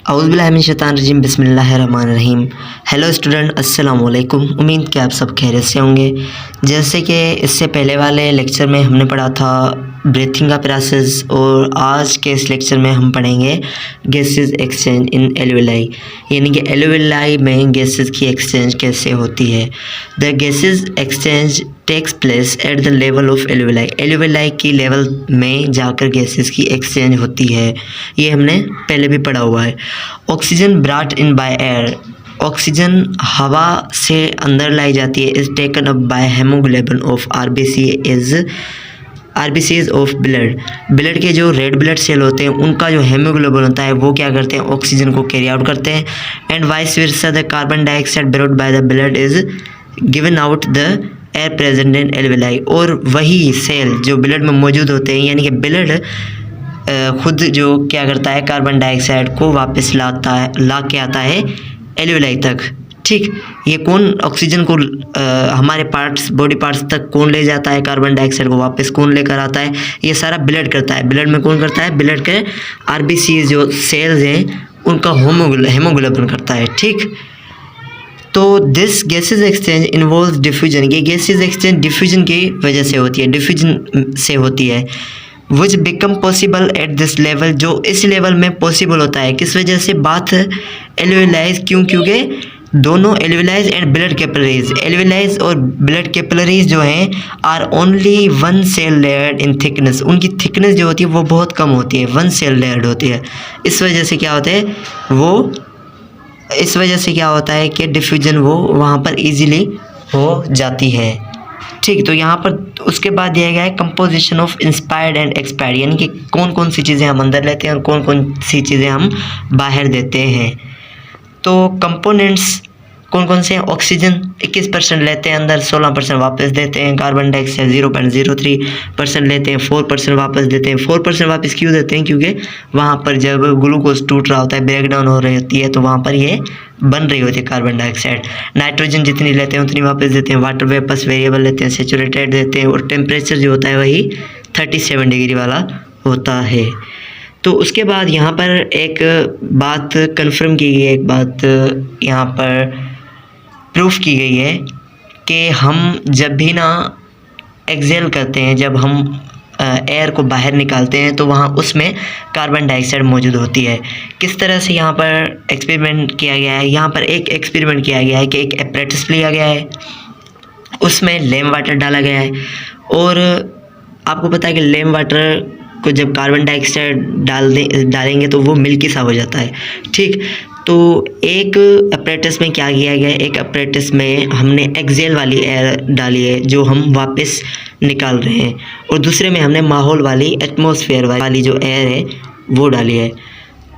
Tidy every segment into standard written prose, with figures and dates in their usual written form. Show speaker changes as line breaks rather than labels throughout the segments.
औज़ुबिल्लाहिमिनश्शैतानिर्रजीम बिस्मिल्लाहिर्रहमानिर्रहीम। Hello student, अस्सलाम वालेकुम। उम्मीद कि आप सब खैरियत से होंगे। जैसे कि इससे पहले वाले लेक्चर में हमने पढ़ा था ब्रीथिंग का प्रोसेस, और आज के इस लेक्चर में हम पढ़ेंगे गैसेस एक्सचेंज इन एल्वेलाई, यानी कि एल्वेलाई में गैसेस की एक्सचेंज कैसे होती है। The gases exchange takes place at the level of alveoli, alveoli की लेवल में जाकर गैसेस की एक्सचेंज होती है। ये हमने पहले भी पढ़ा हुआ है। Oxygen brought in by air, oxygen हवा से अंदर लाई जाती है। Is taken up by haemoglobin of RBCs of blood के जो रेड ब्लड सेल होते हैं उनका जो हेमोग्लोबिन होता है वो क्या करते हैं, ऑक्सीजन को कैरी आउट करते हैं। And vice versa the carbon dioxide brought by the blood is given out the air present in alveoli, और वही सेल जो ब्लड में मौजूद होते हैं, यानी कि ब्लड खुद जो क्या करता है, कार्बन डाइऑक्साइड को वापस ला के आता है एल्वेलाई तक। ठीक, ये कौन ऑक्सीजन को हमारे पार्ट्स, बॉडी पार्ट्स तक कौन ले जाता है, कार्बन डाइऑक्साइड को वापस कौन लेकर आता है, ये सारा ब्लड करता है। ब्लड में कौन करता है, ब्लड के आरबीसी जो सेल्स हैं उनका हेमोग्लोबिन करता है। ठीक, तो this gases exchange involve diffusion, ये गैसेज एक्सचेंज डिफ्यूजन की वजह से होती है, डिफ्यूजन से होती है। विच become possible at this level, जो इस लेवल में पॉसिबल होता है। किस वजह से, बात एल्वेलाइज, क्योंकि दोनों एल्वेलाइज एंड ब्लड कैपिलरीज, एल्वेलाइज और ब्लड कैपिलरीज जो हैं are only one cell layered in thickness, उनकी थिकनेस जो होती है वो बहुत कम होती है, वन सेल लेयर्ड होती है। इस वजह से क्या होता है, इस वजह से क्या होता है कि डिफ्यूजन वो वहाँ पर इजीली हो जाती है। ठीक, तो यहाँ पर उसके बाद दिया गया है composition of inspired and expired, यानी कि कौन कौन सी चीज़ें हम अंदर लेते हैं और कौन कौन सी चीज़ें हम बाहर देते हैं। तो कंपोनेंट्स कौन कौन से हैं, ऑक्सीजन 21% लेते हैं अंदर, 16% वापस देते हैं। कार्बन डाइऑक्साइड 0.03% लेते हैं, 4% वापस देते हैं। 4% वापस क्यों देते हैं, क्योंकि वहाँ पर जब ग्लूकोज टूट रहा होता है, ब्रेक डाउन हो रही होती है, तो वहाँ पर ये बन रही होती है कार्बन डाइऑक्साइड। नाइट्रोजन जितनी लेते हैं उतनी वापस देते हैं। वाटर वेपर्स वेरिएबल लेते हैं, सेचुरेटेड देते हैं, और टेम्परेचर जो होता है वही 37 डिग्री वाला होता है। तो उसके बाद यहाँ पर एक बात कन्फर्म की गई है, एक बात यहाँ पर प्रूफ की गई है कि हम जब भी ना एक्सेल करते हैं, जब हम एयर को बाहर निकालते हैं, तो वहाँ उसमें कार्बन डाइऑक्साइड मौजूद होती है। किस तरह से यहाँ पर एक्सपेरिमेंट किया गया है, यहाँ पर एक एक्सपेरिमेंट किया गया है कि एक एपरेटस लिया गया है, उसमें लेम वाटर डाला गया है, और आपको पता है कि लेम वाटर को जब कार्बन डाइऑक्साइड डालेंगे तो वो मिल्की सा हो जाता है। ठीक, तो एक अपरेटस में क्या किया गया है, एक अपरेटस में हमने एक्सेल वाली एयर डाली है जो हम वापस निकाल रहे हैं, और दूसरे में हमने माहौल वाली, एटमॉस्फेयर वाली जो एयर है वो डाली है।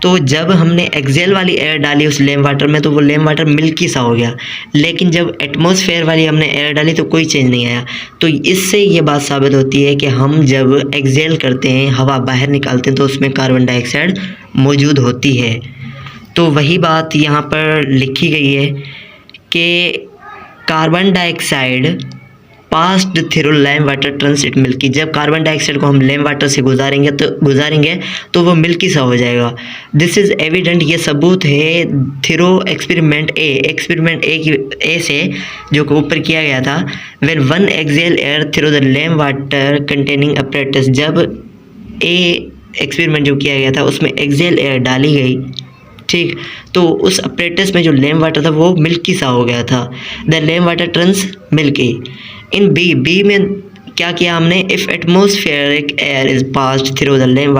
तो जब हमने एक्सेल वाली एयर डाली उस लेम वाटर में, तो वो लेम वाटर मिल्की सा हो गया, लेकिन जब एटमॉस्फेयर वाली हमने एयर डाली तो कोई चेंज नहीं आया। तो इससे ये बात साबित होती है कि हम जब एक्सेल करते हैं, हवा बाहर निकालते हैं, तो उसमें कार्बन डाइऑक्साइड मौजूद होती है। तो वही बात यहाँ पर लिखी गई है कि carbon dioxide passed through lame water turns it milky, जब कार्बन डाइऑक्साइड को हम लेम वाटर से गुजारेंगे तो वो मिल्की सा हो जाएगा। दिस इज़ एविडेंट, ये सबूत है थ्रू एक्सपेरिमेंट ए से जो ऊपर किया गया था। When one exhale air through the lime water containing apparatus, जब एक्सपेरिमेंट जो किया गया था उसमें एक्सेल एयर डाली गई, ठीक, तो उस अपरेटस में जो लेम वाटर था वो मिल्की सा हो गया था। The lime water turns milky. इन बी में क्या किया हमने, if atmospheric air is passed through the lime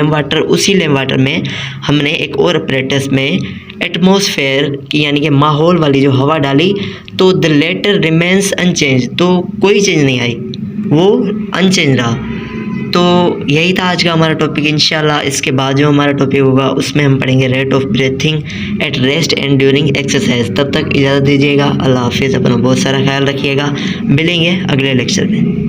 water, उसी लेम वाटर में हमने एक और अपरेटस में एटमॉस्फेयर की, यानी कि माहौल वाली जो हवा डाली, तो द लेटर रिमेंस अनचेंज, तो कोई चेंज नहीं आई, वो अनचेंज रहा। तो यही था आज का हमारा टॉपिक। इंशाल्लाह इसके बाद जो हमारा टॉपिक होगा उसमें हम पढ़ेंगे rate of breathing at rest and during exercise. तब तक इजाज़त दीजिएगा, अल्लाह हाफिज़, अपना बहुत सारा ख्याल रखिएगा। मिलेंगे अगले लेक्चर में।